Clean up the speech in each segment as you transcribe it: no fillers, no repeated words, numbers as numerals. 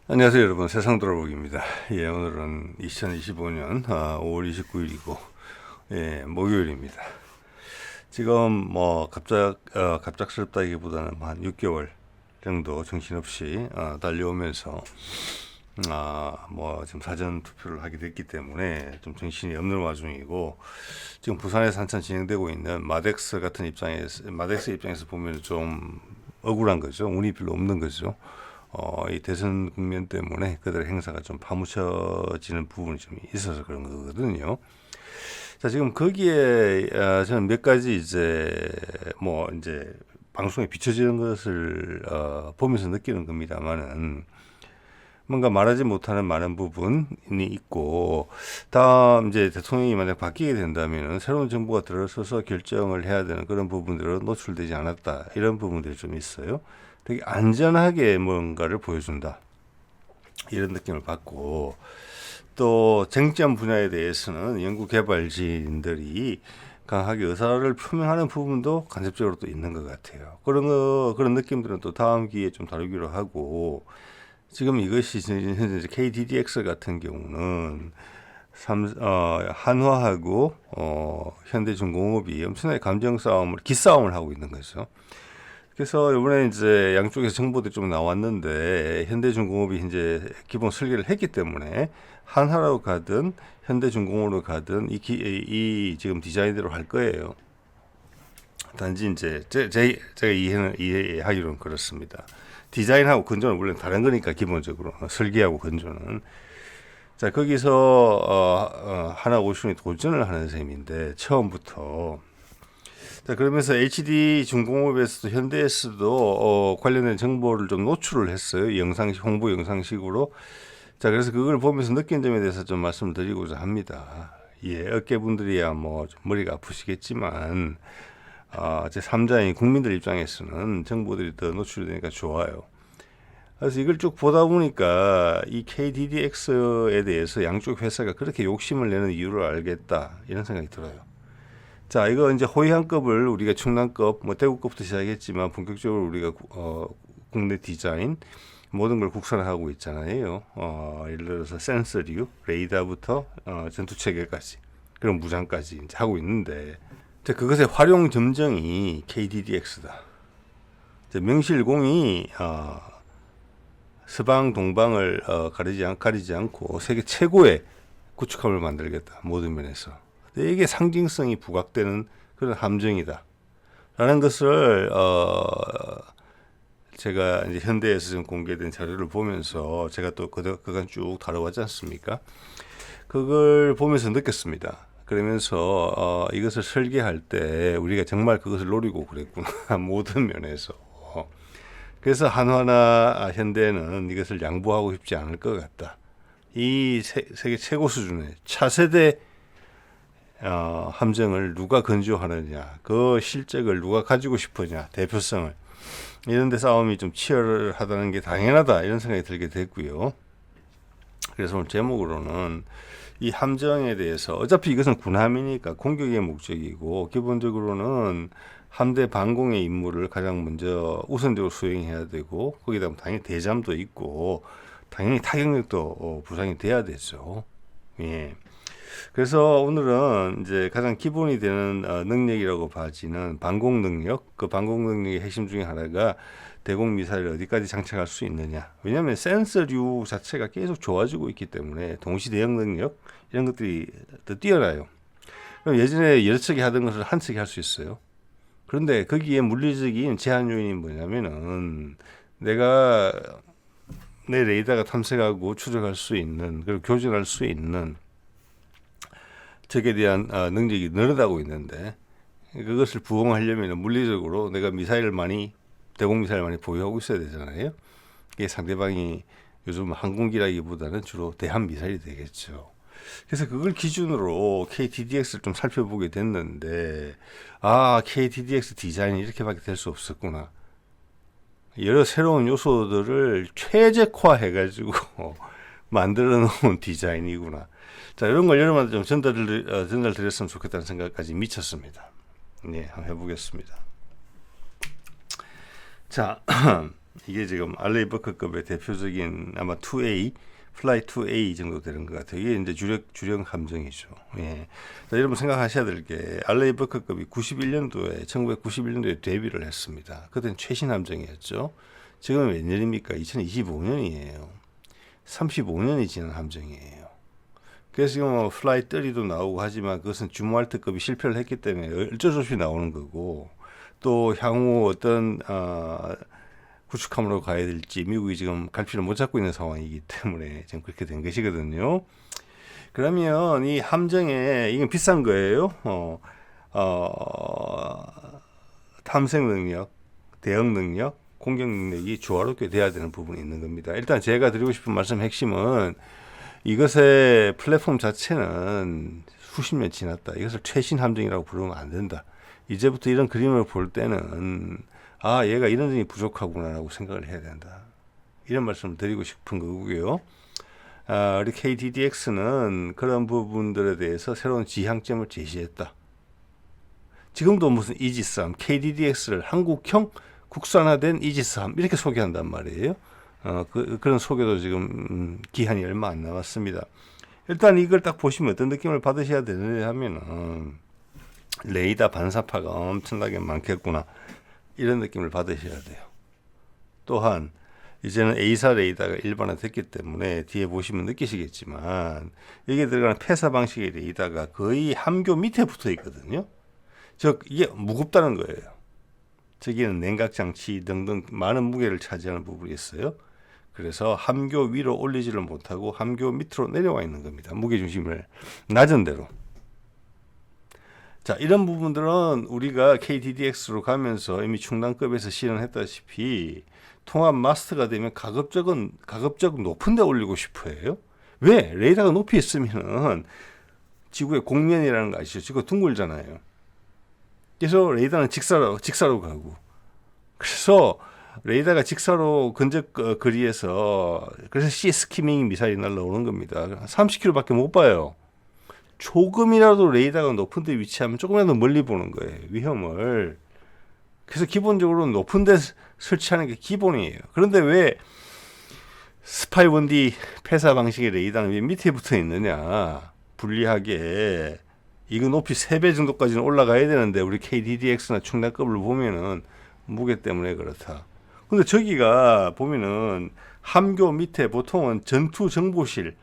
안녕하세요 여러분, 세상 돌아보기입니다. 예, 오늘은 2025년 5월 29일이고 예, 목요일입니다. 지금 뭐 갑작스럽다기보다는 한 6개월 정도 정신없이 달려오면서 뭐 지금 사전 투표를 하게 됐기 때문에 좀 정신이 없는 와중이고, 지금 부산에서 한참 진행되고 있는 마덱스 입장에서 보면 좀 억울한 거죠. 운이 별로 없는 거죠. 이 대선 국면 때문에 그들의 행사가 좀 파묻혀지는 부분이 좀 있어서 그런 거거든요. 자, 지금 거기에 저는 몇 가지 이제 방송에 비춰지는 것을 보면서 느끼는 겁니다만은, 뭔가 말하지 못하는 많은 부분이 있고, 다음 이제 대통령이 만약 바뀌게 된다면 새로운 정부가 들어서서 결정을 해야 되는 그런 부분들은 노출되지 않았다, 이런 부분들이 좀 있어요. 되게 안전하게 뭔가를 보여준다, 이런 느낌을 받고, 또 쟁점 분야에 대해서는 연구개발진들이 강하게 의사를 표명하는 부분도 간접적으로 또 있는 것 같아요. 그런 느낌들은 또 다음 기회에 좀 다루기로 하고, 지금 이것이 현재 KDDX 같은 경우는 한화하고 현대중공업이 엄청나게 기싸움을 하고 있는 거죠. 그래서 이번에 이제 양쪽에서 정보들이 좀 나왔는데, 현대중공업이 이제 기본 설계를 했기 때문에 한화로 가든 현대중공업으로 가든 이 지금 디자인대로 할 거예요. 단지 이제 제가 이해하기로는 그렇습니다. 디자인하고 건조는 물론 다른 거니까, 기본적으로 설계하고 건조는. 자, 거기서 하나 오션이 도전을 하는 셈인데, 처음부터. 자, 그러면서 HD 중공업에서도 현대에서도 관련된 정보를 좀 노출을 했어요. 홍보 영상식으로. 자, 그래서 그걸 보면서 느낀 점에 대해서 좀 말씀을 드리고자 합니다. 예, 어깨분들이야 뭐 좀 머리가 아프시겠지만, 제 3자인 국민들 입장에서는 정보들이 더 노출이 되니까 좋아요. 그래서 이걸 쭉 보다 보니까 이 KDDX에 대해서 양쪽 회사가 그렇게 욕심을 내는 이유를 알겠다, 이런 생각이 들어요. 자, 이거 이제 호위함급을 우리가 충남급, 뭐 대구급부터 시작했지만 본격적으로 우리가 국내 디자인 모든 걸 국산화하고 있잖아요. 예를 들어서 센서류, 레이더부터 전투체계까지, 그런 무장까지 이제 하고 있는데, 그것의 활용 점정이 KDDX다. 명실공히 서방 동방을 가리지 않고 세계 최고의 구축함을 만들겠다, 모든 면에서. 이게 상징성이 부각되는 그런 함정이다, 라는 것을 제가 이제 현대에서 지금 공개된 자료를 보면서, 제가 또 그간 쭉 다뤄왔지 않습니까? 그걸 보면서 느꼈습니다. 그러면서 이것을 설계할 때 우리가 정말 그것을 노리고 그랬구나, 모든 면에서. 그래서 한화나 현대는 이것을 양보하고 싶지 않을 것 같다. 이 세계 최고 수준의 차세대 함정을 누가 건조하느냐, 그 실적을 누가 가지고 싶으냐, 대표성을, 이런 데 싸움이 좀 치열하다는 게 당연하다, 이런 생각이 들게 됐고요. 그래서 오늘 제목으로는 이 함정에 대해서, 어차피 이것은 군함이니까 공격의 목적이고, 기본적으로는 함대 방공의 임무를 가장 먼저 우선적으로 수행해야 되고, 거기다 당연히 대잠도 있고, 당연히 타격력도 부상이 돼야 되죠. 예. 그래서 오늘은 이제 가장 기본이 되는 능력이라고 봐지는 방공 능력, 그 방공 능력의 핵심 중에 하나가 대공 미사일을 어디까지 장착할 수 있느냐. 왜냐하면 센서류 자체가 계속 좋아지고 있기 때문에 동시 대응 능력, 이런 것들이 더 뛰어나요. 그럼 예전에 여러 척이 하던 것을 한 척이 할 수 있어요. 그런데 거기에 물리적인 제한 요인이 뭐냐면은, 내가 내 레이더가 탐색하고 추적할 수 있는, 그리고 교전할 수 있는 적에 대한 능력이 늘어나고 있는데, 그것을 부응하려면 물리적으로 내가 대공 미사일을 많이 보유하고 있어야 되잖아요. 이게 상대방이 요즘 항공기라기보다는 주로 대함 미사일이 되겠죠. 그래서 그걸 기준으로 KTDX를 좀 살펴보게 됐는데, KTDX 디자인이 이렇게밖에 될 수 없었구나. 여러 새로운 요소들을 최적화해가지고 만들어 놓은 디자인이구나. 자, 이런 걸 여러분한테 좀 전달드렸으면 좋겠다는 생각까지 미쳤습니다. 네, 한번 해보겠습니다. 자, 이게 지금 알레이버크급의 대표적인 아마 2A, 플라이 2A 정도 되는 것 같아요. 이게 이제 주력 함정이죠. 예. 자, 여러분 생각하셔야 될 게 알레이버크급이 1991년도에 데뷔를 했습니다. 그때는 최신 함정이었죠. 지금은 몇 년입니까? 2025년이에요. 35년이 지난 함정이에요. 그래서 지금 뭐 플라이 30도 나오고 하지만 그것은 주무알트급이 실패를 했기 때문에 어쩔 수 없이 나오는 거고, 또 향후 어떤 구축함으로 가야 될지 미국이 지금 갈피를 못 잡고 있는 상황이기 때문에 지금 그렇게 된 것이거든요. 그러면 이 함정에 이건 비싼 거예요. 탐색 능력, 대응 능력, 공격 능력이 조화롭게 돼야 되는 부분이 있는 겁니다. 일단 제가 드리고 싶은 말씀 핵심은 이것의 플랫폼 자체는 수십 년 지났다. 이것을 최신 함정이라고 부르면 안 된다. 이제부터 이런 그림을 볼 때는 얘가 이런 점이 부족하구나라고 생각을 해야 된다. 이런 말씀을 드리고 싶은 거고요. 우리 KDDX는 그런 부분들에 대해서 새로운 지향점을 제시했다. 지금도 무슨 이지스함, KDDX를 한국형 국산화된 이지스함 이렇게 소개한단 말이에요. 그런 소개도 지금 기한이 얼마 안 남았습니다. 일단 이걸 딱 보시면 어떤 느낌을 받으셔야 되느냐 하면은 레이더 반사파가 엄청나게 많겠구나 이런 느낌을 받으셔야 돼요. 또한 이제는 A사 레이더가 일반화됐기 때문에 뒤에 보시면 느끼시겠지만 여기에 들어가는 폐사 방식의 레이더가 거의 함교 밑에 붙어 있거든요. 즉 이게 무겁다는 거예요. 저기는 냉각 장치 등등 많은 무게를 차지하는 부분이 있어요. 그래서 함교 위로 올리지를 못하고 함교 밑으로 내려와 있는 겁니다. 무게 중심을 낮은 대로. 자, 이런 부분들은 우리가 KDDX로 가면서 이미 충당급에서 실현했다시피 통합 마스터가 되면 가급적 높은 데 올리고 싶어 해요. 왜? 레이더가 높이 있으면은 지구의 공면이라는 거 아시죠? 지구가 둥글잖아요. 그래서 레이더는 직사로 가고. 그래서 레이더가 직사로 근접 거리에서 그래서 시스키밍 미사일이 날라오는 겁니다. 30km밖에 못 봐요. 조금이라도 레이더가 높은 데 위치하면 조금이라도 멀리 보는 거예요. 위험을. 그래서 기본적으로 높은 데 설치하는 게 기본이에요. 그런데 왜 스파이 1D 폐사 방식의 레이더는 왜 밑에 붙어 있느냐. 불리하게. 이거 높이 3배 정도까지는 올라가야 되는데 우리 KDDX나 충당급을 보면은 무게 때문에 그렇다. 근데 저기가 보면은 함교 밑에 보통은 전투 정보실이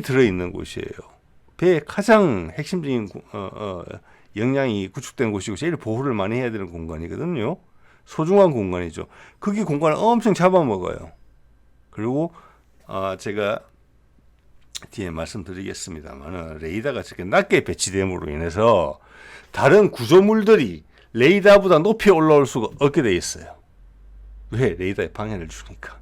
들어있는 곳이에요. 배의 가장 핵심적인 역량이 구축된 곳이고 제일 보호를 많이 해야 되는 공간이거든요. 소중한 공간이죠. 거기 공간을 엄청 잡아먹어요. 그리고 제가 뒤에 말씀드리겠습니다만 레이더가 저렇게 낮게 배치됨으로 인해서 다른 구조물들이 레이더보다 높이 올라올 수가 없게 돼 있어요. 왜? 레이더에 방해를 주니까.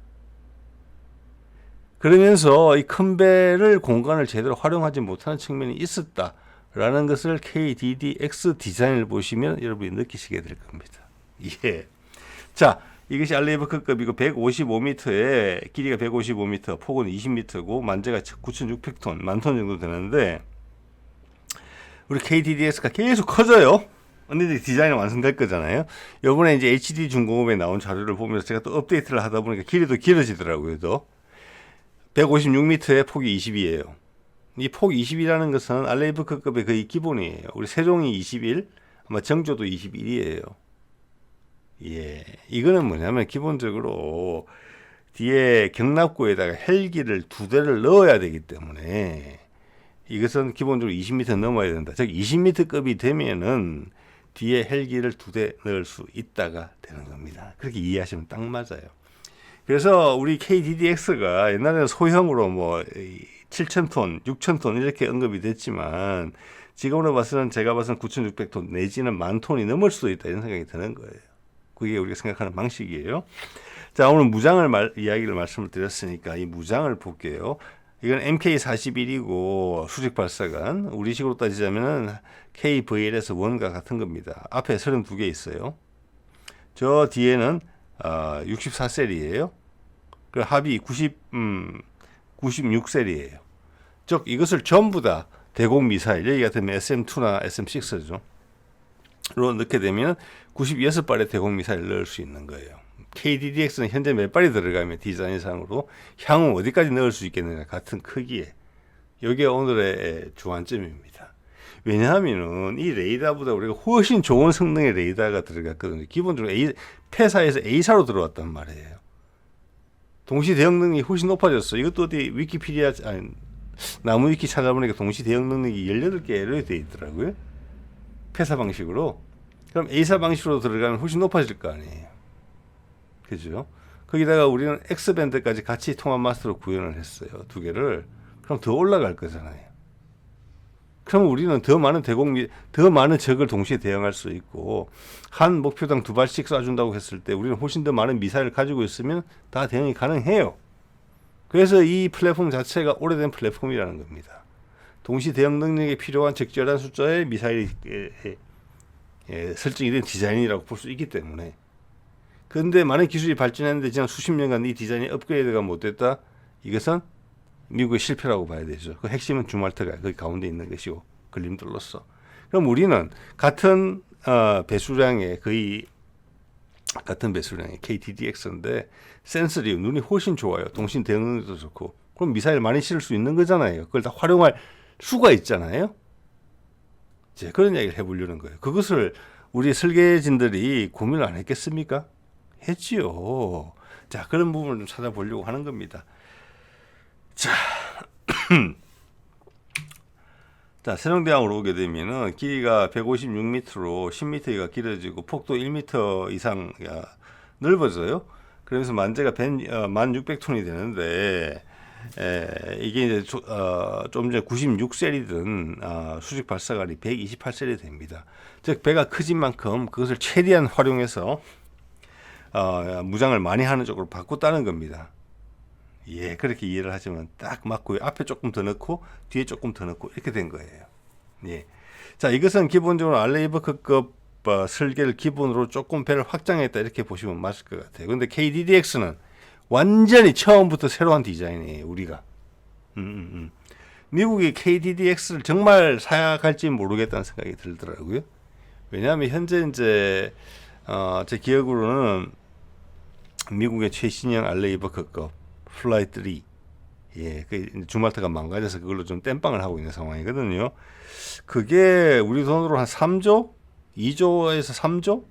그러면서 이 큰 배를 공간을 제대로 활용하지 못하는 측면이 있었다라는 것을 KDDX 디자인을 보시면 여러분이 느끼시게 될 겁니다. 예. 자, 이것이 알레이버크급이고 155m에 길이가 155m, 폭은 20m고 만재가 9,600톤, 만톤 정도 되는데 우리 KDDX가 계속 커져요. 언니들이 디자인이 완성될 거잖아요. 이번에 이제 HD 중공업에 나온 자료를 보면서 제가 또 업데이트를 하다 보니까 길이도 길어지더라고요. 또 156m에 폭이 20이에요. 이 폭 20이라는 것은 알레이버크급의 거의 기본이에요. 우리 세종이 21, 아마 정조도 21이에요. 예, 이거는 뭐냐면 기본적으로 뒤에 경납고에다가 헬기를 2대를 넣어야 되기 때문에 이것은 기본적으로 20m 넘어야 된다. 즉 20m급이 되면은 뒤에 헬기를 2대 넣을 수 있다가 되는 겁니다. 그렇게 이해하시면 딱 맞아요. 그래서 우리 KDDX가 옛날에는 소형으로 뭐 7,000톤, 6,000톤 이렇게 언급이 됐지만 지금으로 봐서는 제가 봐서는 9,600톤 내지는 10,000톤이 넘을 수도 있다 이런 생각이 드는 거예요. 그게 우리가 생각하는 방식이에요. 자, 오늘 무장을 이야기를 말씀을 드렸으니까 이 무장을 볼게요. 이건 MK41이고 수직 발사관. 우리식으로 따지자면은 KVLS 1과 같은 겁니다. 앞에 32개 있어요. 저 뒤에는 64셀이에요. 그 합이 96셀이에요. 즉 이것을 전부 다 대공 미사일, 여기 같으면 SM2나 SM6죠. 로 넣게 되면 96발의 대공 미사일을 넣을 수 있는 거예요. KDDX는 현재 몇 발이 들어가면 디자인상으로 향후 어디까지 넣을 수 있겠느냐 같은 크기에 이게 오늘의 주안점입니다. 왜냐하면은 이 레이더보다 우리가 훨씬 좋은 성능의 레이더가 들어갔거든요. 기본적으로 폐사에서 A사로 들어왔단 말이에요. 동시 대응 능력이 훨씬 높아졌어. 이것도 어디 위키피디아 아니, 나무 위키 찾아보니까 동시 대응 능력이 18개로 되어 있더라고요. 폐사 방식으로. 그럼 A사 방식으로 들어가면 훨씬 높아질 거 아니에요. 그죠? 거기다가 우리는 X밴드까지 같이 통합 마스터로 구현을 했어요. 두 개를. 그럼 더 올라갈 거잖아요. 그럼 우리는 더 많은 적을 동시에 대응할 수 있고, 한 목표당 2발씩 쏴준다고 했을 때 우리는 훨씬 더 많은 미사일을 가지고 있으면 다 대응이 가능해요. 그래서 이 플랫폼 자체가 오래된 플랫폼이라는 겁니다. 동시 대응 능력에 필요한 적절한 숫자의 미사일이 설정이 된 디자인이라고 볼 수 있기 때문에. 그런데 많은 기술이 발전했는데 지난 수십 년간 이 디자인이 업그레이드가 못 됐다. 이것은 미국의 실패라고 봐야 되죠. 그 핵심은 주말트가 거기 가운데 있는 것이고 걸림돌로서. 그럼 우리는 같은 배수량의 거의 같은 배수량의 KDDX인데 센서리 눈이 훨씬 좋아요. 동시 대응 능력도 좋고. 그럼 미사일 많이 실을 수 있는 거잖아요. 그걸 다 활용할 수가 있잖아요. 이제 그런 이야기를 해보려는 거예요. 그것을 우리 설계진들이 고민을 안 했겠습니까? 했지요. 자, 그런 부분을 좀 찾아보려고 하는 겁니다. 자, 자, 세종대왕으로 오게 되면은 길이가 156m로 10m가 길어지고 폭도 1m 이상 넓어져요. 그러면서 만재가 1600톤이 되는데 이게 이제 좀 전에 96셀이던 수직 발사관이 128셀이 됩니다. 즉 배가 커진 만큼 그것을 최대한 활용해서 무장을 많이 하는 쪽으로 바꿨다는 겁니다. 예, 그렇게 이해를 하시면 딱 맞고요. 앞에 조금 더 넣고 뒤에 조금 더 넣고 이렇게 된 거예요. 예. 자, 이것은 기본적으로 알레이버크급 설계를 기본으로 조금 배를 확장했다 이렇게 보시면 맞을 것 같아요. 근데 KDDX는 완전히 처음부터 새로운 디자인이에요, 우리가. 미국이 KDDX를 정말 사약할지 모르겠다는 생각이 들더라고요. 왜냐하면 현재 이제 제 기억으로는 미국의 최신형 알레이버크급 플라이 3, 예, 그 주말트가 망가져서 그걸로 좀 땜빵을 하고 있는 상황이거든요. 그게 우리 돈으로 한 3조, 2조에서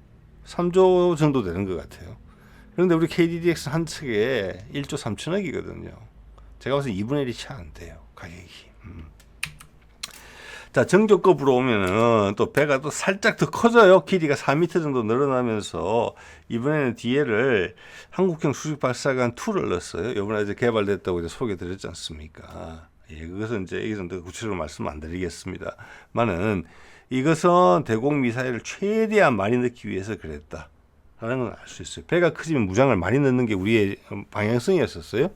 3조 정도 되는 것 같아요. 그런데 우리 KDDX 한 척에 1조 3천억이거든요. 제가 봐서 2분의 1이 채 안 돼요, 가격이. 자, 정조급으로 오면은 또 배가 또 살짝 더 커져요. 길이가 4m 정도 늘어나면서 이번에는 뒤에를 한국형 수직 발사관 2를 넣었어요. 이번에 이제 개발됐다고 이제 소개드렸지 않습니까? 예, 그것은 이제 여기서 더 구체적으로 말씀 안 드리겠습니다만은 이것은 대공 미사일을 최대한 많이 넣기 위해서 그랬다. 라는 건 알 수 있어요. 배가 커지면 무장을 많이 넣는 게 우리의 방향성이었었어요.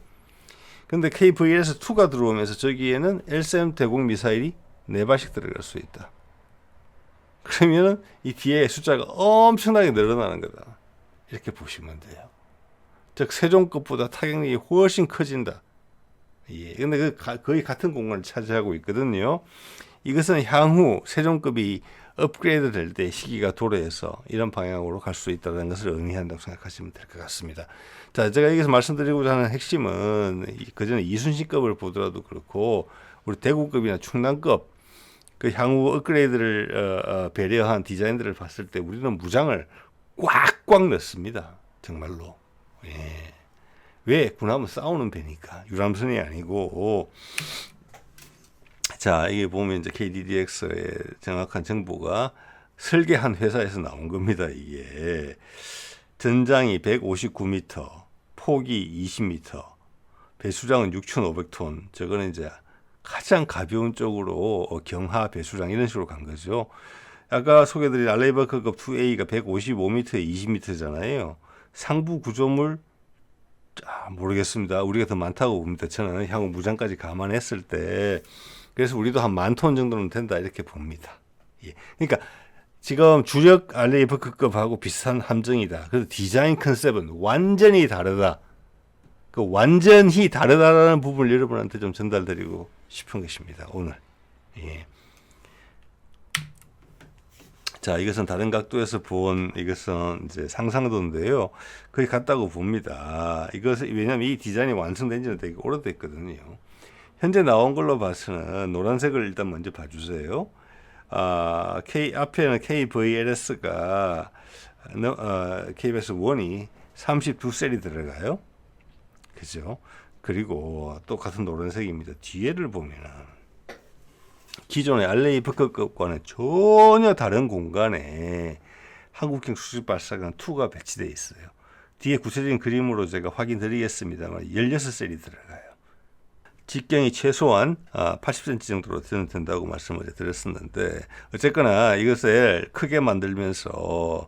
근데 KVLS2가 들어오면서 저기에는 LSM 대공 미사일이 4발씩 들어갈 수 있다. 그러면은 이 뒤에 숫자가 엄청나게 늘어나는 거다. 이렇게 보시면 돼요. 즉 세종급보다 타격력이 훨씬 커진다. 예. 근데 거의 같은 공간을 차지하고 있거든요. 이것은 향후 세종급이 업그레이드 될 때 시기가 도래해서 이런 방향으로 갈 수 있다는 것을 의미한다고 생각하시면 될 것 같습니다. 자, 제가 여기서 말씀드리고자 하는 핵심은 그전에 이순신급을 보더라도 그렇고 우리 대구급이나 충남급 그 향후 업그레이드를 배려한 디자인들을 봤을 때 우리는 무장을 꽉꽉 넣습니다. 정말로. 예. 왜? 군함은 싸우는 배니까. 유람선이 아니고. 자, 이게 보면 이제 KDDX의 정확한 정보가 설계한 회사에서 나온 겁니다. 이게 전장이 159m, 폭이 20m, 배수량은 6,500톤. 저거는 이제 가장 가벼운 쪽으로 경하 배수량 이런 식으로 간 거죠. 아까 소개드린 알레이버크급 2A가 155m에 20m잖아요. 상부 구조물 모르겠습니다. 우리가 더 많다고 봅니다. 저는 향후 무장까지 감안했을 때 그래서 우리도 한 10,000톤 정도는 된다 이렇게 봅니다. 예. 그러니까 지금 주력 알레이버크급하고 비슷한 함정이다. 그래서 디자인 컨셉은 완전히 다르다. 그 완전히 다르다라는 부분을 여러분한테 좀 전달드리고 싶은 것입니다. 오늘. 예. 자, 이것은 다른 각도에서 본 이것은 이제 상상도인데요. 거의 같다고 봅니다. 이것은 왜냐하면 이 디자인이 완성된 지는 되게 오래됐거든요. 현재 나온 걸로 봐서는 노란색을 일단 먼저 봐주세요. 앞에는 KVLS가 KBS 1이 32셀이 들어가요. 그죠? 그리고 똑같은 노란색입니다. 뒤에를 보면은 기존의 알레이 버커급과는 전혀 다른 공간에 한국형 수직 발사관 2가 배치되어 있어요. 뒤에 구체적인 그림으로 제가 확인 드리겠습니다만 16셀이 들어가요. 직경이 최소한 80cm 정도로 된다고 말씀을 드렸었는데 어쨌거나 이것을 크게 만들면서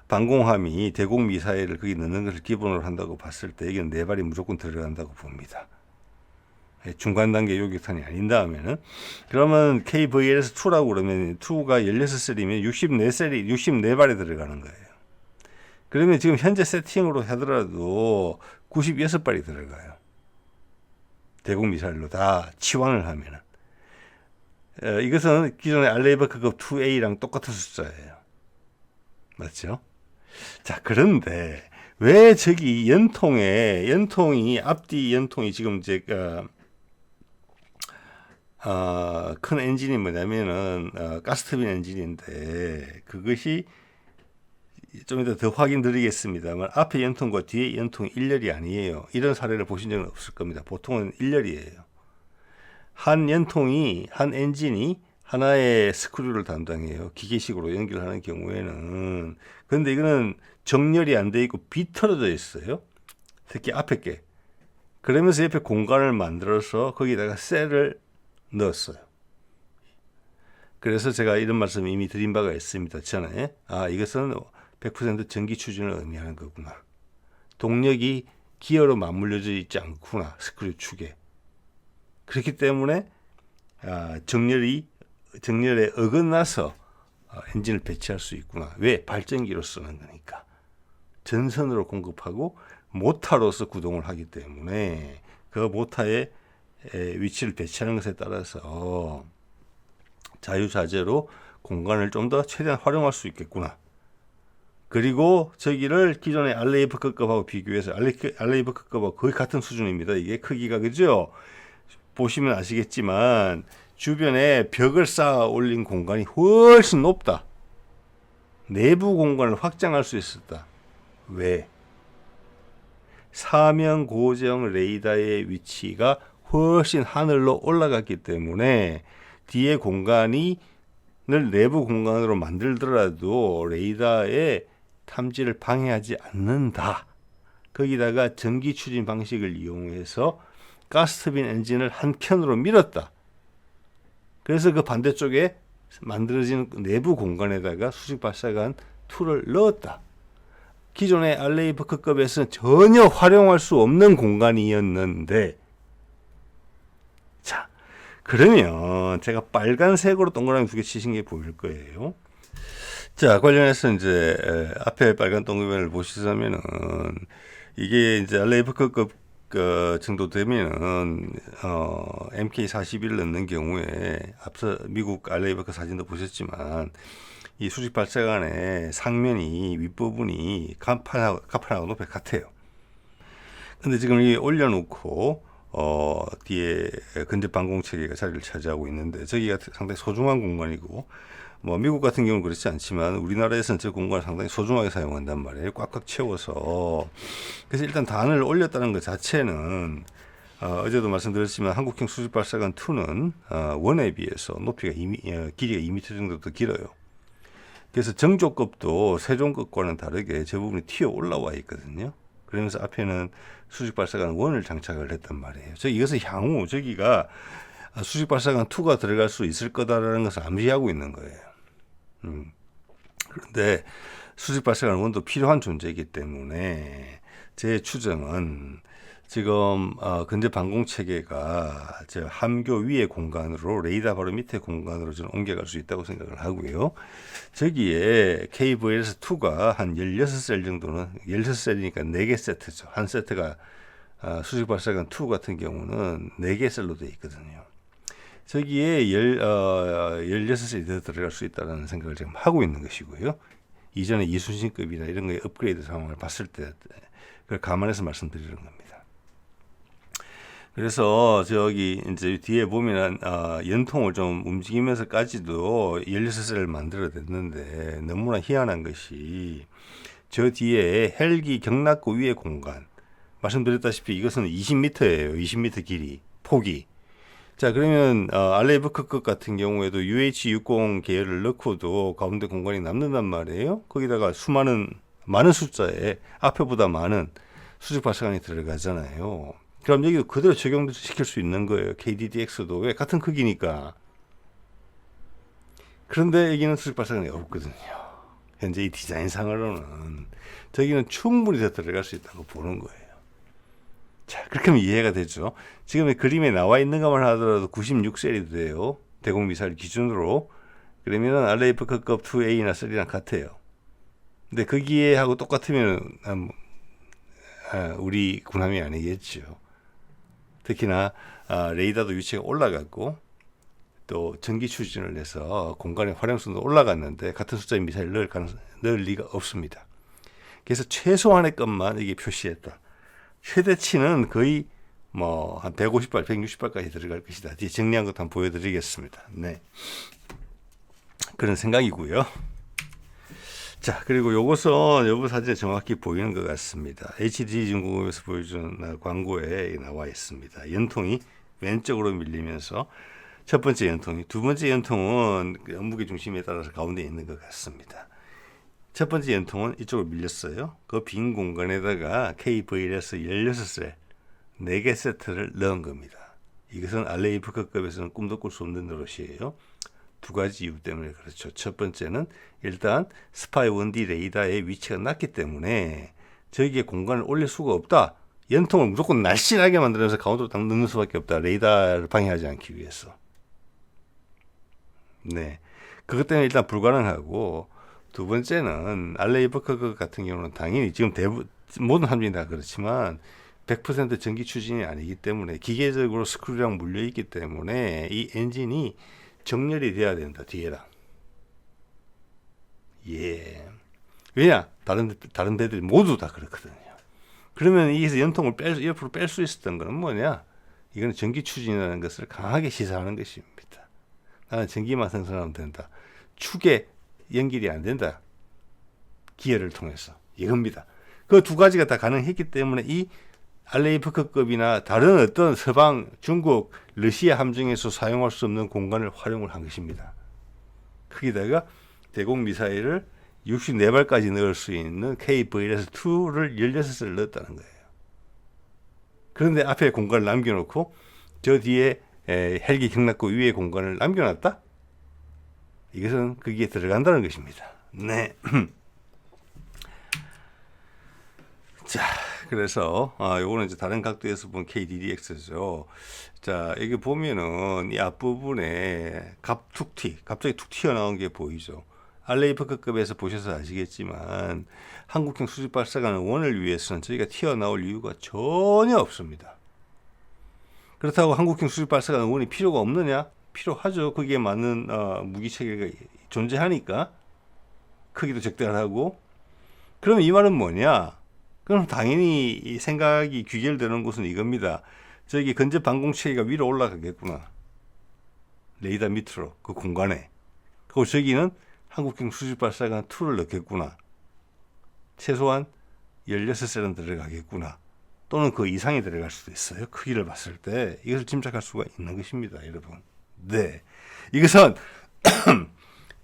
방공함이 대공 미사일을 거기 넣는 것을 기본으로 한다고 봤을 때 이건 4발이 무조건 들어간다고 봅니다. 중간 단계 요격탄이 아닌다면은 그러면 KVLS2라고 그러면 2가 16셀이면 64발이 들어가는 거예요. 그러면 지금 현재 세팅으로 하더라도 96발이 들어가요. 대공 미사일로 다 치환을 하면은 이것은 기존의 알레이버크급 2A랑 똑같은 숫자예요. 맞죠? 자, 그런데 왜 저기 연통이 앞뒤 연통이 지금 제가 큰 엔진이 뭐냐면은 가스터빈 엔진인데 그것이 좀 이따 더 확인 드리겠습니다만 앞에 연통과 뒤에 연통이 일렬이 아니에요. 이런 사례를 보신 적은 없을 겁니다. 보통은 일렬이에요. 한 엔진이 하나의 스크류를 담당해요. 기계식으로 연결하는 경우에는. 그런데 이거는 정렬이 안 돼 있고 비틀어져 있어요. 특히 앞에 게. 그러면서 옆에 공간을 만들어서 거기다가 셀을 넣었어요. 그래서 제가 이런 말씀 이미 드린 바가 있습니다. 전에 이것은 100% 전기 추진을 의미하는 거구나. 동력이 기어로 맞물려져 있지 않구나. 스크류 축에. 그렇기 때문에 정렬에 어긋나서 엔진을 배치할 수 있구나. 왜? 발전기로 쓰는 거니까. 전선으로 공급하고 모타로서 구동을 하기 때문에 그 모타의 위치를 배치하는 것에 따라서 자유자재로 공간을 좀 더 최대한 활용할 수 있겠구나. 그리고 저기를 기존의 알레이버크급하고 비교해서 알레이버크급하고 거의 같은 수준입니다. 이게 크기가 그죠? 보시면 아시겠지만 주변에 벽을 쌓아 올린 공간이 훨씬 높다. 내부 공간을 확장할 수 있었다. 왜? 사면 고정 레이더의 위치가 훨씬 하늘로 올라갔기 때문에 뒤에 공간을 내부 공간으로 만들더라도 레이더의 탐지를 방해하지 않는다. 거기다가 전기 추진 방식을 이용해서 가스터빈 엔진을 한 켠으로 밀었다. 그래서 그 반대쪽에 만들어진 내부 공간에다가 수직 발사관 2를 넣었다. 기존의 알레이버크급에서는 전혀 활용할 수 없는 공간이었는데, 자, 그러면 제가 빨간색으로 동그라미 2개 치신 게 보일 거예요. 자, 관련해서 이제 앞에 빨간 동그라미를 보시자면은 이게 이제 알레이버크급 정도 되면은 MK41 넣는 경우에 앞서 미국 알레이버크 사진도 보셨지만 이 수직 발사관의 상면이 윗부분이 가판하고 높이 같아요. 근데 지금 이 올려놓고 뒤에 근접 방공 체계가 자리를 차지하고 있는데 저기가 상당히 소중한 공간이고 뭐 미국 같은 경우는 그렇지 않지만 우리나라에서는 저 공간을 상당히 소중하게 사용한단 말이에요. 꽉꽉 채워서. 그래서 일단 단을 올렸다는 것 자체는 어제도 말씀드렸지만 한국형 수직 발사관 2는 원에 비해서 길이가 2m 정도 더 길어요. 그래서 정조급도 세종급과는 다르게 저 부분이 튀어 올라와 있거든요. 그러면서 앞에는 수직 발사관 1을 장착을 했단 말이에요. 이것은 향후 저기가 수직 발사관 2가 들어갈 수 있을 거다라는 것을 암시하고 있는 거예요. 그런데 수직 발사관 1도 필요한 존재이기 때문에 제 추정은 지금 근접 방공 체계가 저 함교 위의 공간으로 레이더 바로 밑에 공간으로 좀 옮겨갈 수 있다고 생각을 하고요. 저기에 KVLS2가 한 16셀 정도는 16셀이니까 4개 세트죠. 한 세트가 수직 발사관 2 같은 경우는 4개 셀로 되어 있거든요. 저기에 16셀이 더 들어갈 수 있다는 생각을 지금 하고 있는 것이고요. 이전에 이순신급이나 이런 거의 업그레이드 상황을 봤을 때 그걸 감안해서 말씀드리는 겁니다. 그래서 저기 이제 뒤에 보면 연통을 좀 움직이면서까지도 16셀을 만들어냈는데 너무나 희한한 것이 저 뒤에 헬기 경납고 위의 공간 말씀드렸다시피 이것은 20m예요. 20m 길이 폭이. 자 그러면 알레이브크급 같은 경우에도 UH-60 계열을 넣고도 가운데 공간이 남는단 말이에요. 거기다가 많은 숫자의 앞에보다 많은 수직 발사관이 들어가잖아요. 그럼 여기도 그대로 적용시킬 수 있는 거예요. KDDX도 왜 같은 크기니까. 그런데 여기는 수직 발사관이 없거든요. 현재 이 디자인상으로는 저기는 충분히 더 들어갈 수 있다고 보는 거예요. 자, 그렇게 하면 이해가 되죠. 지금 그림에 나와 있는 것만 하더라도 96셀이 돼요. 대공 미사일 기준으로. 그러면 알레이브크급 2A나 3랑 같아요. 근데 거기에 하고 똑같으면 우리 군함이 아니겠죠. 특히나 레이더도 위치가 올라갔고 또 전기 추진을 해서 공간의 활용성도 올라갔는데 같은 숫자의 미사일을 넣을 리가 없습니다. 그래서 최소한의 것만 이게 표시했다. 최대치는 거의 한 150발, 160발까지 들어갈 것이다. 뒤에 정리한 것도 한번 보여드리겠습니다. 네, 그런 생각이고요. 자, 그리고 요것은 요번 사진에 정확히 보이는 것 같습니다. HD중공업에서 보여준 광고에 나와 있습니다. 연통이 왼쪽으로 밀리면서 첫 번째 연통이, 두 번째 연통은 무게 중심에 따라서 가운데 있는 것 같습니다. 첫 번째 연통은 이쪽으로 밀렸어요. 그 빈 공간에다가 KVLS 16셀 4개 세트를 넣은 겁니다. 이것은 알레이브크급에서는 꿈도 꿀 수 없는 노릇이에요. 두 가지 이유 때문에 그렇죠. 첫 번째는 일단 스파이 1D 레이더의 위치가 낮기 때문에 저기에 공간을 올릴 수가 없다. 연통을 무조건 날씬하게 만들면서 가운데로 딱 넣는 수밖에 없다. 레이더를 방해하지 않기 위해서. 네, 그것 때문에 일단 불가능하고, 두 번째는 알레이브크급 같은 경우는 당연히 지금 모든 함정이 다 그렇지만 100% 전기 추진이 아니기 때문에 기계적으로 스크류랑 물려있기 때문에 이 엔진이 정렬이 돼야 된다. 뒤에랑. 예. 왜냐? 다른 데들이 모두 다 그렇거든요. 그러면 여기서 연통을 옆으로 뺄 수 있었던 건 뭐냐? 이거는 전기 추진이라는 것을 강하게 시사하는 것입니다. 나는 전기만 생산하면 된다. 축에 연결이 안 된다. 기회를 통해서. 이겁니다. 그 두 가지가 다 가능했기 때문에 이 알레이브크급이나 다른 어떤 서방, 중국, 러시아 함정에서 사용할 수 없는 공간을 활용을 한 것입니다. 거기다가 대공 미사일을 64발까지 넣을 수 있는 KVLS-2를 16셀 넣었다는 거예요. 그런데 앞에 공간을 남겨놓고 저 뒤에 헬기 경납고 위에 공간을 남겨놨다? 이것은 거기에 들어간다는 것입니다. 네. 자, 그래서 요거는 이제 다른 각도에서 본 KDDX죠. 자, 여기 보면은 이 앞부분에 갑자기 툭 튀어나온 게 보이죠. 알레이브크급에서 보셔서 아시겠지만 한국형 수직 발사관 원을 위해서는 저희가 튀어나올 이유가 전혀 없습니다. 그렇다고 한국형 수직 발사관 원이 필요가 없느냐? 필요하죠. 거기에 맞는 무기 체계가 존재하니까 크기도 적절하고. 그럼 이 말은 뭐냐? 그럼 당연히 이 생각이 귀결되는 곳은 이겁니다. 저기 근접 방공 체계가 위로 올라가겠구나. 레이더 밑으로 그 공간에. 그리고 저기는 한국형 수직 발사관 2를 넣겠구나. 최소한 16셀은 들어가겠구나. 또는 그 이상이 들어갈 수도 있어요. 크기를 봤을 때 이것을 짐작할 수가 있는 것입니다, 여러분. 네, 이것은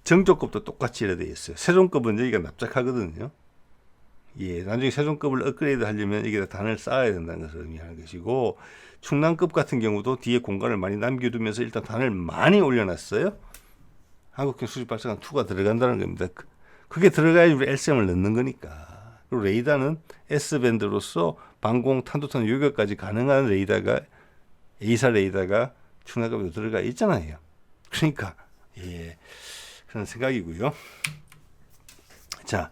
정조급도 똑같이 이래 돼 있어요. 세종급은 여기가 납작하거든요. 예, 나중에 세종급을 업그레이드 하려면 여기다 단을 쌓아야 된다는 것을 의미하는 것이고, 충남급 같은 경우도 뒤에 공간을 많이 남겨두면서 일단 단을 많이 올려놨어요. 한국형 수직 발사관 2가 들어간다는 겁니다. 그게 들어가야지 우리 LCM을 넣는 거니까. 그리고 레이더는 S밴드로서 방공, 탄도탄 요격까지 가능한 레이더가, A사 레이더가 충남급에도 들어가 있잖아요. 그러니까 예, 그런 생각이고요. 자,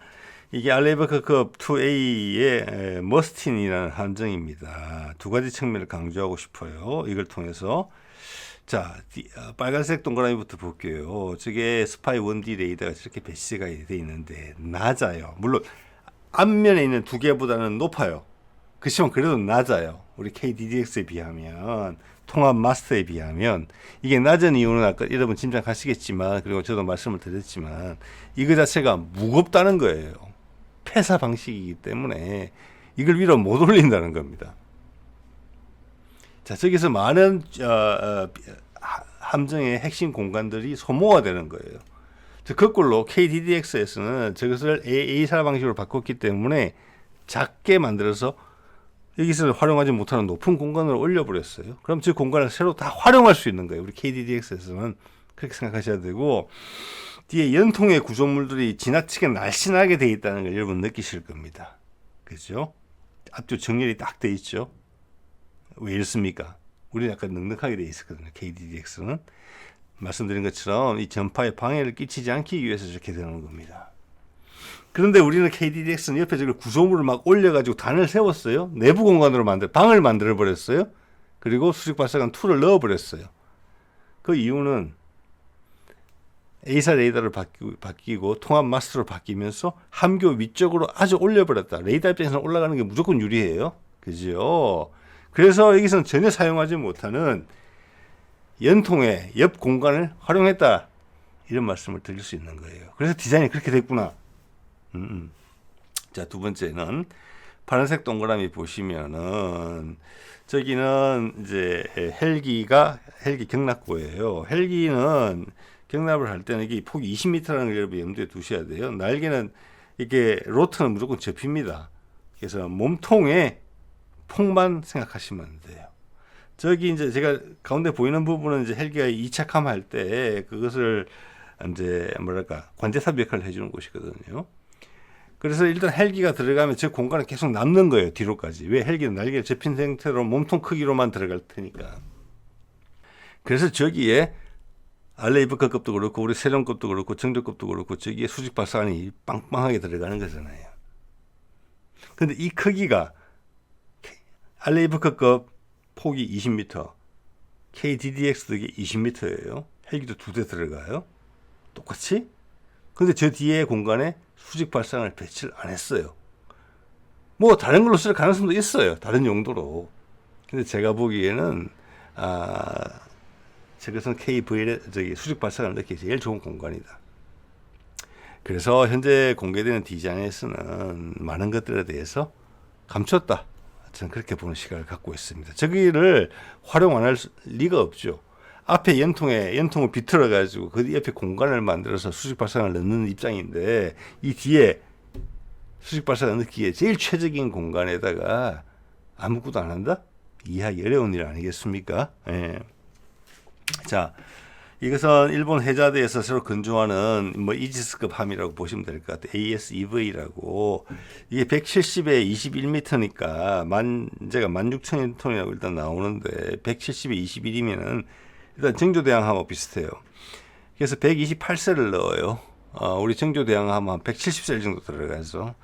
이게 알레이브크급 2A의 머스틴이라는 함정입니다. 두 가지 측면을 강조하고 싶어요. 이걸 통해서 자, 빨간색 동그라미부터 볼게요. 저게 스파이 1D 레이더가 저렇게 배치가 돼 있는데 낮아요. 물론 앞면에 있는 두 개보다는 높아요. 그렇지만 그래도 낮아요. 우리 KDDX에 비하면, 통합 마스터에 비하면. 이게 낮은 이유는 아까 여러분 짐작하시겠지만, 그리고 저도 말씀을 드렸지만, 이거 자체가 무겁다는 거예요. 폐사 방식이기 때문에 이걸 위로 못 올린다는 겁니다. 자, 저기서 많은 함정의 핵심 공간들이 소모가 되는 거예요. 거꾸로 KDDX에서는 저것을 A사 방식으로 바꿨기 때문에 작게 만들어서 여기서 활용하지 못하는 높은 공간으로 올려버렸어요. 그럼 저 공간을 새로 다 활용할 수 있는 거예요. 우리 KDDX에서는 그렇게 생각하셔야 되고, 뒤에 연통의 구조물들이 지나치게 날씬하게 되어 있다는 걸 여러분 느끼실 겁니다. 그죠? 앞뒤 정렬이 딱 돼 있죠. 왜 이렇습니까? 우리는 약간 넉넉하게 돼 있었거든요. KDDX는. 말씀드린 것처럼 이 전파에 방해를 끼치지 않기 위해서 저렇게 되는 겁니다. 그런데 우리는 KDDX는 옆에 저기 구조물을 막 올려가지고 단을 세웠어요. 내부 공간으로 방을 만들어 버렸어요. 그리고 수직 발사관 2를 넣어 버렸어요. 그 이유는 A사 레이더를 바뀌고 통합 마스터로 바뀌면서 함교 위쪽으로 아주 올려버렸다. 레이더 입장에서는 올라가는 게 무조건 유리해요. 그죠? 그래서 여기서는 전혀 사용하지 못하는 연통의 옆 공간을 활용했다. 이런 말씀을 드릴 수 있는 거예요. 그래서 디자인이 그렇게 됐구나. 자, 두 번째는 파란색 동그라미 보시면은 저기는 이제 헬기 경납고예요. 헬기는 경납을 할 때는 이게 폭이 20m라는 걸 여러분 염두에 두셔야 돼요. 날개는 이게 로터는 무조건 접힙니다. 그래서 몸통에 폭만 생각하시면 돼요. 저기 이제 제가 가운데 보이는 부분은 이제 헬기가 이착함할 때 그것을 이제 뭐랄까 관제탑 역할을 해주는 곳이거든요. 그래서 일단 헬기가 들어가면 저 공간은 계속 남는 거예요. 뒤로까지. 왜? 헬기는 날개가 접힌 상태로 몸통 크기로만 들어갈 테니까. 그래서 저기에 알레이브카급도 그렇고 우리 세련급도 그렇고 정조급도 그렇고 저기에 수직 발사관이 빵빵하게 들어가는 거잖아요. 근데 이 크기가 알레이브카급 폭이 20m, KDDX도 이게 20m예요. 헬기도 2대 들어가요. 똑같이. 근데 저 뒤에 공간에 수직 발사관을 배치를 안 했어요. 뭐 다른 걸로 쓸 가능성도 있어요. 다른 용도로. 근데 제가 보기에는 저것은 KVL 수직 발사관을 넣기 제일 좋은 공간이다. 그래서 현재 공개되는 디자인에서는 많은 것들에 대해서 감췄다. 저는 그렇게 보는 시각을 갖고 있습니다. 저기를 활용 안 할 리가 없죠. 앞에 연통을 비틀어 가지고 그 옆에 공간을 만들어서 수직 발사관을 넣는 입장인데 이 뒤에 수직 발사관 넣기에 제일 최적인 공간에다가 아무것도 안 한다? 이해하기 어려운 일 아니겠습니까? 예. 자, 이것은 일본 해자대에서 새로 건조하는 뭐 이지스급 함이라고 보시면 될 것 같아요. ASEV라고. 이게 170에 21m니까 제가 16,000톤이라고 일단 나오는데 170에 21이면은 일단 정조대왕함하고 비슷해요. 그래서 128셀을 넣어요. 우리 정조대왕함은 한 170셀 정도 들어가죠.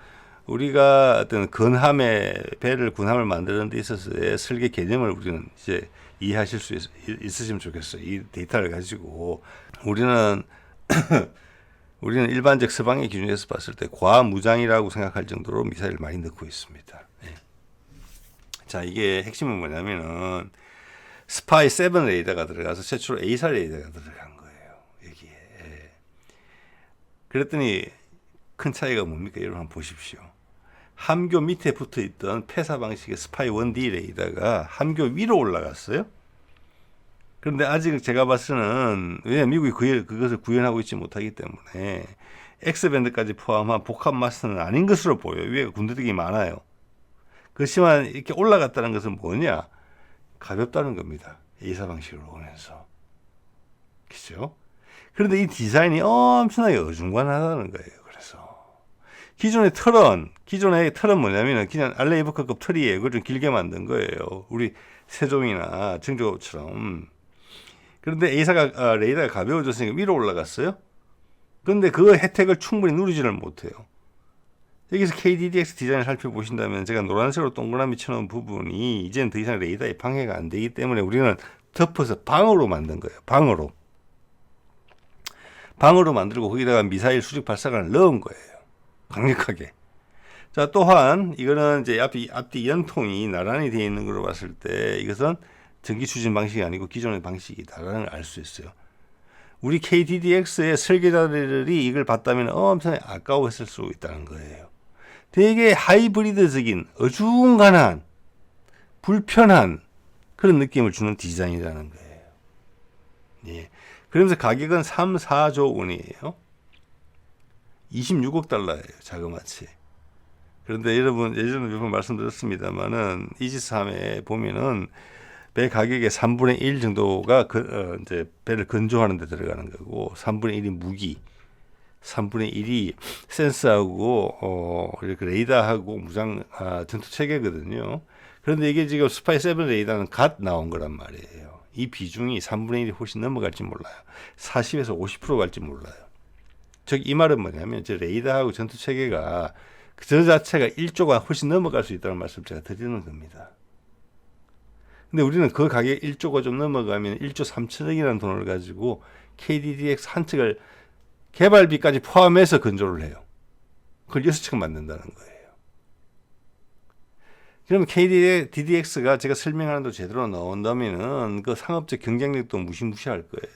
우리가 어떤 군함을 만드는 데 있어서의 설계 개념을 우리는 이제 이해하실 수 있으시면 좋겠어요. 이 데이터를 가지고 우리는 일반적 서방의 기준에서 봤을 때 과무장이라고 생각할 정도로 미사일을 많이 넣고 있습니다. 예. 자, 이게 핵심은 뭐냐면은 스파이 7 레이더가 들어가서 최초로 A사 레이더가 들어간 거예요. 여기에. 예. 그랬더니 큰 차이가 뭡니까? 여러분 한번 보십시오. 함교 밑에 붙어 있던 폐사 방식의 스파이 1D 레이더가 함교 위로 올라갔어요. 그런데 아직 제가 봤을 때는 왜냐하면 미국이 그것을 구현하고 있지 못하기 때문에 X밴드까지 포함한 복합 마스터는 아닌 것으로 보여요. 위에 군더더기 많아요. 그렇지만 이렇게 올라갔다는 것은 뭐냐? 가볍다는 겁니다. A사 방식으로 오면서. 그죠? 그런데 이 디자인이 엄청나게 어중간하다는 거예요. 그래서 기존의 틀은 뭐냐면 그냥 알레이브카급 틀이에요. 그걸 좀 길게 만든 거예요. 우리 세종이나 정조처럼. 그런데 레이더가 가벼워졌으니까 위로 올라갔어요. 그런데 그 혜택을 충분히 누리지를 못해요. 여기서 KDDX 디자인을 살펴보신다면 제가 노란색으로 동그라미 쳐놓은 부분이 이제는 더 이상 레이더에 방해가 안 되기 때문에 우리는 덮어서 방어로 만든 거예요. 방어로 만들고 거기다가 미사일 수직 발사관을 넣은 거예요. 강력하게. 자, 또한 이거는 이제 앞뒤 연통이 나란히 되어 있는 걸로 봤을 때 이것은 전기 추진 방식이 아니고 기존의 방식이다라는 걸 알 수 있어요. 우리 KDDX의 설계자들이 이걸 봤다면 엄청 아까워했을 수 있다는 거예요. 되게 하이브리드적인 어중간한 불편한 그런 느낌을 주는 디자인이라는 거예요. 예. 그러면서 가격은 3, 4조 원이에요. 26억 달러예요. 자그마치. 그런데 여러분 예전에 몇 번 말씀드렸습니다만은 이지스함에 보면은 배 가격의 3분의 1 정도가 이제 배를 건조하는 데 들어가는 거고 3분의 1이 무기, 3분의 1이 센서하고 이렇게 레이더하고 무장 전투 체계거든요. 그런데 이게 지금 스파이 7 레이더는 갓 나온 거란 말이에요. 이 비중이 3분의 1이 훨씬 넘어갈지 몰라요. 40에서 50% 갈지 몰라요. 즉 이 말은 뭐냐면 저 레이더하고 전투 체계가 저 자체가 1조가 훨씬 넘어갈 수 있다는 말씀을 제가 드리는 겁니다. 근데 우리는 그 가격 1조가 좀 넘어가면 1조 3천억이라는 돈을 가지고 KDDX 한 척을 개발비까지 포함해서 건조를 해요. 그걸 6척 만든다는 거예요. 그러면 KDDX가 제가 설명하는 대로 제대로 나온다면은 그 상업적 경쟁력도 무시무시할 거예요.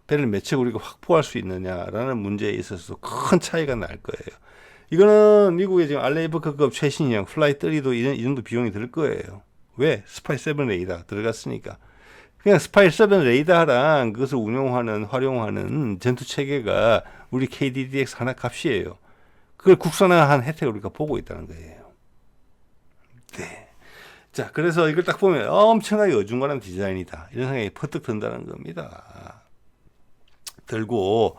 배를 몇 척 우리가 확보할 수 있느냐라는 문제에 있어서 큰 차이가 날 거예요. 이거는 미국의 지금 알레이버크급 최신형 플라이 30도 이 정도 비용이 들 거예요. 왜? 스파이 7 레이더 들어갔으니까. 그냥 스파이 7 레이더랑 그것을 활용하는 전투 체계가 우리 KDDX 하나 값이에요. 그걸 국산화한 혜택을 우리가 보고 있다는 거예요. 네. 자, 그래서 이걸 딱 보면 엄청나게 어중간한 디자인이다. 이런 생각이 퍼뜩 든다는 겁니다. 들고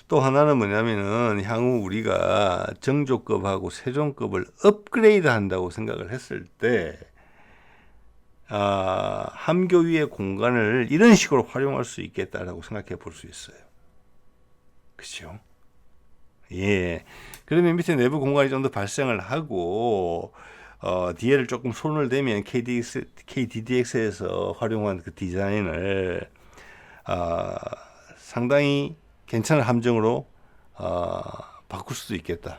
또 하나는 뭐냐면은 향후 우리가 정조급하고 세종급을 업그레이드 한다고 생각을 했을 때 함교 위의 공간을 이런 식으로 활용할 수 있겠다라고 생각해 볼 수 있어요. 그렇죠? 예. 그러면 밑에 내부 공간이 좀 더 발생을 하고 뒤에를 조금 손을 대면 KDDX에서 활용한 그 디자인을 상당히 괜찮은 함정으로 바꿀 수도 있겠다.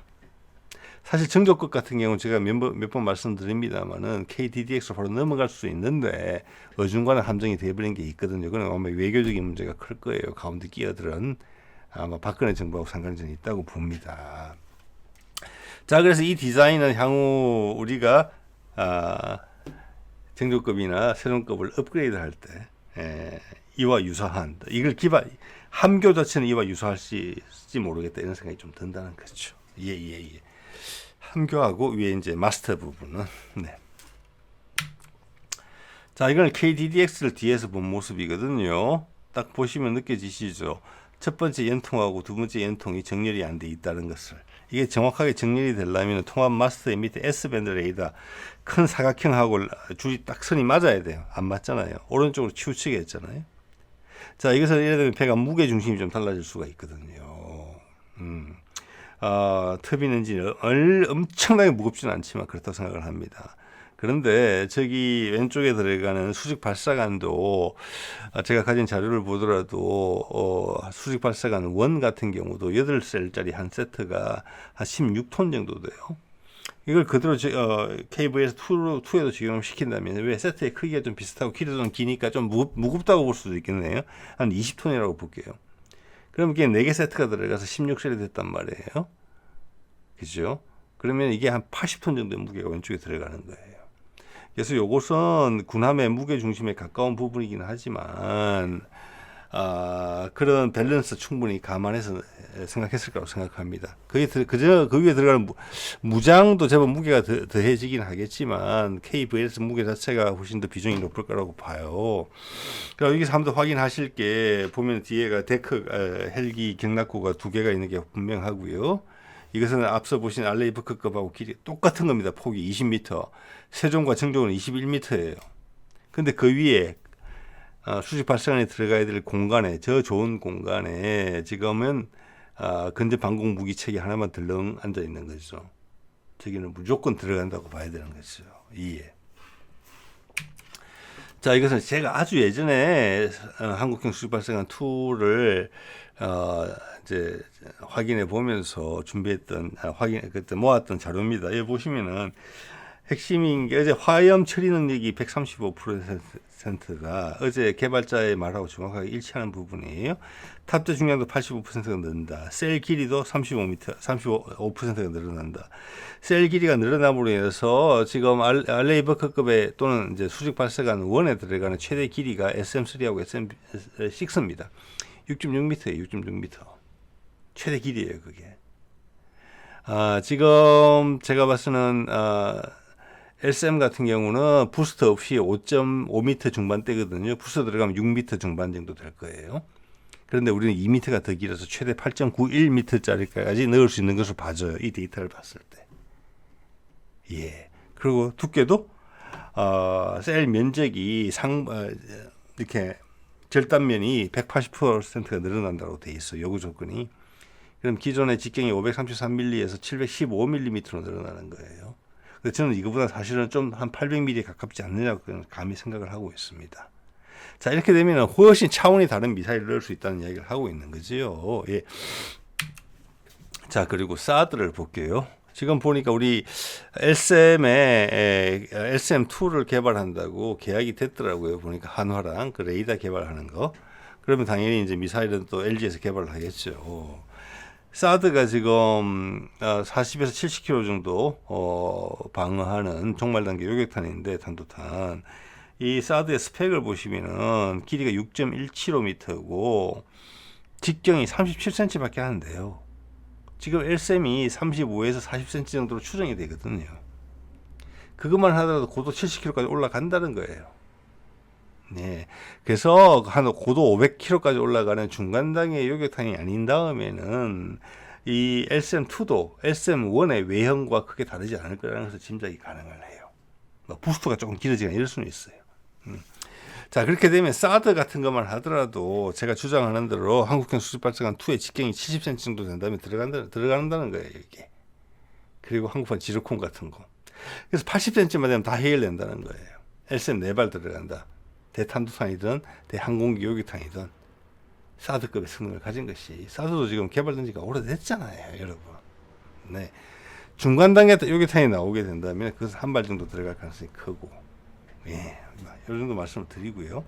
사실 정조급 같은 경우는 제가 몇 번 말씀드립니다만은 KDDX로 바로 넘어갈 수 있는데 어중간한 함정이 돼버린 게 있거든요. 그건 아마 외교적인 문제가 클 거예요. 가운데 끼어들은 아마 박근혜 정부하고 상관이 있다고 봅니다. 자, 그래서 이 디자인은 향후 우리가 정조급이나 세종급을 업그레이드 할 때 이와 유사한 이걸 함교 자체는 이와 유사할지 모르겠다 이런 생각이 좀 든다는 거죠. 예. 함교하고 위에 이제 마스터 부분은 네. 자, 이건 KDDX를 뒤에서 본 모습이거든요. 딱 보시면 느껴지시죠? 첫 번째 연통하고 두 번째 연통이 정렬이 안 돼 있다는 것을. 이게 정확하게 정렬이 되려면 통합 마스터의 밑에 S밴드 레이더 큰 사각형하고 줄이 딱 선이 맞아야 돼요. 안 맞잖아요. 오른쪽으로 치우치게 했잖아요. 자, 이것은 예를 들면 배가 무게 중심이 좀 달라질 수가 있거든요. 터빈 엔진이 엄청나게 무겁지는 않지만 그렇다고 생각을 합니다. 그런데 저기 왼쪽에 들어가는 수직 발사관도 제가 가진 자료를 보더라도 수직 발사관 원 같은 경우도 8셀짜리 한 세트가 한 16톤 정도 돼요. 이걸 그대로 KVS2에도 적용을 시킨다면 왜 세트의 크기가 좀 비슷하고 길이도 좀 기니까 좀 무겁다고 볼 수도 있겠네요. 한 20톤이라고 볼게요. 그럼 이게 4개 세트가 들어가서 16셀이 됐단 말이에요. 그죠? 그러면 이게 한 80톤 정도의 무게가 왼쪽에 들어가는 거예요. 그래서 이것은 군함의 무게 중심에 가까운 부분이긴 하지만 그런 밸런스 충분히 감안해서 생각했을 거라고 생각합니다. 그 위에 들어가는 무장도 제법 무게가 더해지긴 하겠지만 KVS 무게 자체가 훨씬 더 비중이 높을 거라고 봐요. 그러니까 여기서 한번 더 확인하실 게 보면 뒤에가 데크 헬기 경락고가 2개가 있는 게 분명하고요. 이것은 앞서 보신 알레이버크급하고 길이 똑같은 겁니다. 폭이 20m, 세종과 정종은 21m예요. 근데 그 위에 수직 발사관에 들어가야 될 공간에, 저 좋은 공간에 지금은 근접 방공 무기 체계 하나만 덜렁 앉아 있는 거죠. 저기는 무조건 들어간다고 봐야 되는 거죠. 이해. 자, 이것은 제가 아주 예전에 한국형 수직발사관 2를 이제 확인해 보면서 준비했던 그때 모았던 자료입니다. 여기 보시면은 핵심인 게 어제 화염 처리 능력이 135%가 어제 개발자의 말하고 정확하게 일치하는 부분이에요. 탑재 중량도 85%가 늘는다. 셀 길이도 35%가 늘어난다. 셀 길이가 늘어남으로 인해서 지금 알레이 버커급의 또는 이제 수직 발사관 1에 들어가는 최대 길이가 SM3하고 SM6입니다. 6.6m예요. 6.6m. 최대 길이에요, 그게. 지금 제가 봤을 때는 SM 같은 경우는 부스터 없이 5.5m 중반대거든요. 부스터 들어가면 6m 중반 정도 될 거예요. 그런데 우리는 2m가 더 길어서 최대 8.91m짜리까지 넣을 수 있는 것을 봐줘요. 이 데이터를 봤을 때. 예. 그리고 두께도 셀 면적이 이렇게 절단면이 180%가 늘어난다고 돼 있어요. 요구 조건이. 그럼 기존의 직경이 533mm에서 715mm로 늘어나는 거예요. 그래서 저는 이거보다 사실은 좀 한 800mm 가깝지 않느냐고 감히 생각을 하고 있습니다. 자, 이렇게 되면 훨씬 차원이 다른 미사일을 넣을 수 있다는 이야기를 하고 있는 거지요. 예. 자, 그리고 사드를 볼게요. 지금 보니까 우리 LSM2를 개발한다고 계약이 됐더라고요. 보니까 한화랑 그 레이더 개발하는 거. 그러면 당연히 이제 미사일은 또 LG에서 개발을 하겠죠. 사드가 지금 40에서 70km 정도 방어하는 종말 단계 요격탄인데 단도탄. 이 사드의 스펙을 보시면은 길이가 6.1km고 직경이 37cm밖에 안 돼요. 지금 LSM이 35에서 40cm 정도로 추정이 되거든요. 그것만 하더라도 고도 70km까지 올라간다는 거예요. 네. 그래서 한 고도 500km까지 올라가는 중간단계 요격탄이 아닌 다음에는 이 LSM2도 LSM1의 외형과 크게 다르지 않을 거라는 것을 짐작이 가능을 해요. 부스트가 조금 길어지거나 이럴 수는 있어요. 자, 그렇게 되면 사드 같은 것만 하더라도 제가 주장하는 대로 한국형 수직발사관 2의 직경이 70cm 정도 된다면 들어간다는 거예요, 이게. 그리고 한국판 지르콘 같은 거. 그래서 80cm만 되면 다 해결된다는 거예요. LSM 4발 들어간다. 대탄두탄이든 대항공기 요격탄이든 사드급의 성능을 가진 것이. 사드도 지금 개발된 지가 오래됐잖아요, 여러분. 네. 중간 단계 요격탄이 나오게 된다면 그것은 한 발 정도 들어갈 가능성이 크고. 예. 이 정도 말씀을 드리고요.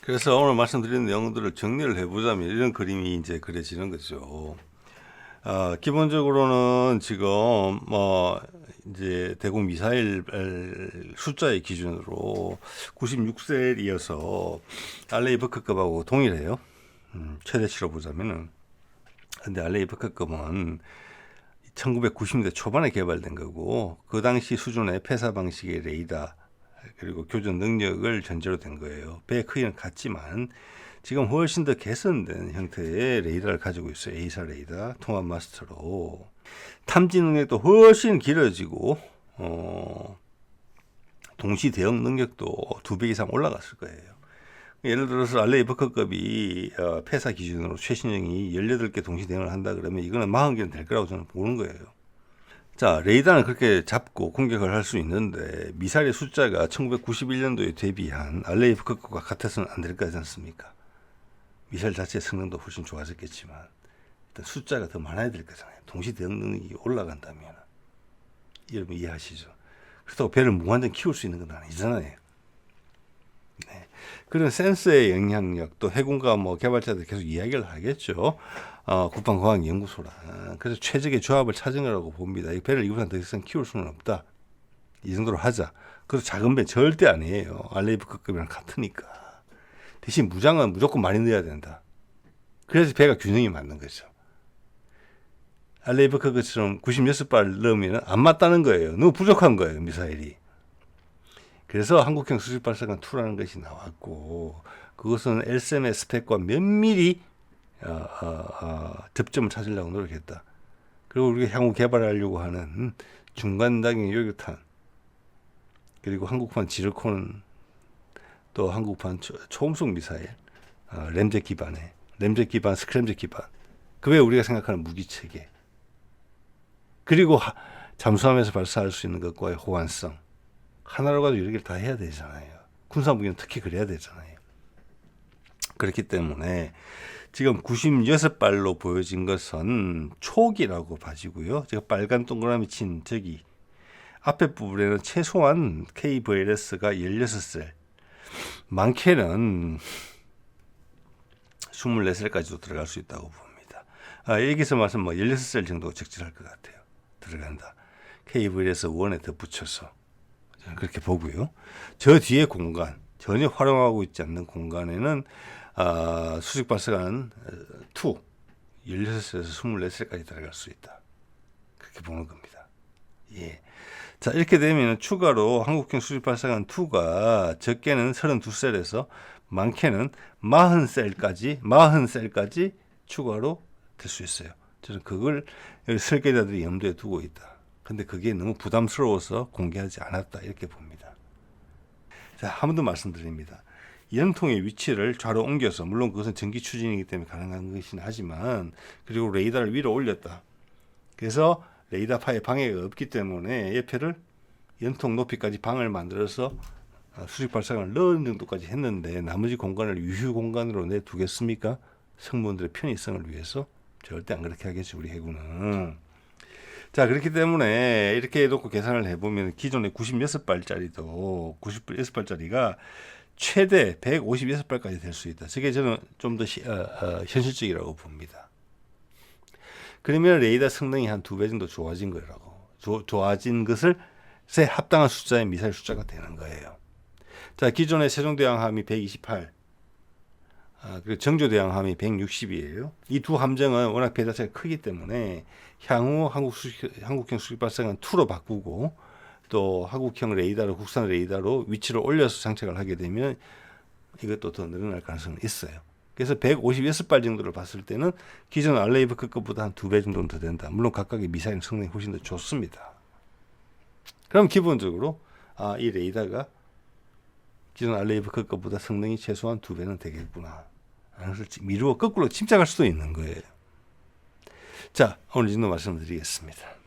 그래서 오늘 말씀드린 내용들을 정리를 해보자면 이런 그림이 이제 그려지는 거죠. 기본적으로는 지금 이제 대공 미사일 숫자의 기준으로 96셀이어서 알레이 버크급하고 동일해요. 최대치로 보자면은. 근데 알레이 버크급은 1990년대 초반에 개발된 거고 그 당시 수준의 폐사 방식의 레이더 그리고 교전 능력을 전제로 된 거예요. 배의 크기는 같지만 지금 훨씬 더 개선된 형태의 레이더를 가지고 있어요. A사 레이더 통합 마스터로 탐지 능력도 훨씬 길어지고 동시 대응 능력도 2배 이상 올라갔을 거예요. 예를 들어서 알레이 버커급이 폐사 기준으로 최신형이 18개 동시 대응을 한다 그러면 이거는 40개는 될 거라고 저는 보는 거예요. 자, 레이더는 그렇게 잡고 공격을 할 수 있는데 미사일의 숫자가 1991년도에 대비한 알레이 버커급과 같아서는 안 될 거지 않습니까? 미사일 자체의 성능도 훨씬 좋아졌겠지만 일단 숫자가 더 많아야 될 거잖아요. 동시 대응 능력이 올라간다면 여러분 이해하시죠? 그렇다고 배를 무한정 키울 수 있는 건 아니잖아요. 네. 그런 센서의 영향력 또 해군과 개발자들 계속 이야기를 하겠죠. 국방과학연구소라. 그래서 최적의 조합을 찾은 거라고 봅니다. 이 배를 이보다 더 이상 키울 수는 없다. 이 정도로 하자. 그래서 작은 배 절대 아니에요. 알레이브급이랑 같으니까. 대신 무장은 무조건 많이 넣어야 된다. 그래서 배가 균형이 맞는 거죠. 알레이브급처럼 96발 넣으면 안 맞다는 거예요. 너무 부족한 거예요, 미사일이. 그래서 한국형 수직발사관 2라는 것이 나왔고 그것은 LSM의 스펙과 면밀히 접점을 찾으려고 노력했다. 그리고 우리가 향후 개발하려고 하는 중간 단계 요격탄 그리고 한국판 지르콘 또 한국판 초음속 미사일 램젯 기반의 램젯 기반 스크램젯 기반 그 외에 우리가 생각하는 무기 체계 그리고 잠수함에서 발사할 수 있는 것과의 호환성 하나로 가지고 여러 개를 다 해야 되잖아요. 군사무기는 특히 그래야 되잖아요. 그렇기 때문에 지금 96발로 보여진 것은 초기라고 봐지고요. 제가 빨간 동그라미 친 저기 앞에 부분에는 최소한 KVLS가 16셀, 많게는 24셀까지도 들어갈 수 있다고 봅니다. 여기서 말씀 16셀 정도가 적절할 것 같아요. 들어간다. KVLS 1에 덧붙여서 저는 그렇게 보고요. 저 뒤에 공간, 전혀 활용하고 있지 않는 공간에는 수직 발사관 2, 16에서 24살까지 들어갈 수 있다. 그렇게 보는 겁니다. 예. 자, 이렇게 되면 추가로 한국형 수직 발사관 2가 적게는 32셀에서 많게는 40셀까지 추가로 될 수 있어요. 저는 그걸 설계자들이 염두에 두고 있다. 근데 그게 너무 부담스러워서 공개하지 않았다. 이렇게 봅니다. 자, 한 번 더 말씀드립니다. 연통의 위치를 좌로 옮겨서, 물론 그것은 전기 추진이기 때문에 가능한 것이긴 하지만, 그리고 레이더를 위로 올렸다. 그래서 레이더파에 방해가 없기 때문에 옆에를 연통 높이까지 방을 만들어서 수직 발사관을 넣은 정도까지 했는데 나머지 공간을 유휴 공간으로 내두겠습니까? 승무원들의 편의성을 위해서? 절대 안 그렇게 하겠지, 우리 해군은. 자, 그렇기 때문에 이렇게 해놓고 계산을 해보면 기존의 96발짜리도 96발짜리가 최대 156발까지 될 수 있다. 저게 저는 좀 더 현실적이라고 봅니다. 그러면 레이더 성능이 한 2배 정도 좋아진 거라고. 좋아진 것을 새 합당한 숫자의 미사일 숫자가 되는 거예요. 자, 기존의 세종대왕함이 128, 그리고 정조대왕함이 160이에요. 이 두 함정은 워낙 배 자체가 크기 때문에 향후 한국형 수직발사관 2로 바꾸고 또 한국형 레이더로, 국산 레이더로 위치를 올려서 장착을 하게 되면 이것도 더 늘어날 가능성이 있어요. 그래서 156발 정도를 봤을 때는 기존 알레이브 것보다 한 2배 정도는 더 된다. 물론 각각의 미사일 성능이 훨씬 더 좋습니다. 그럼 기본적으로 이 레이더가 기존 알레이브 것보다 성능이 최소한 2배는 되겠구나. 미루어 거꾸로 침착할 수도 있는 거예요. 자, 오늘 이 정도 말씀드리겠습니다.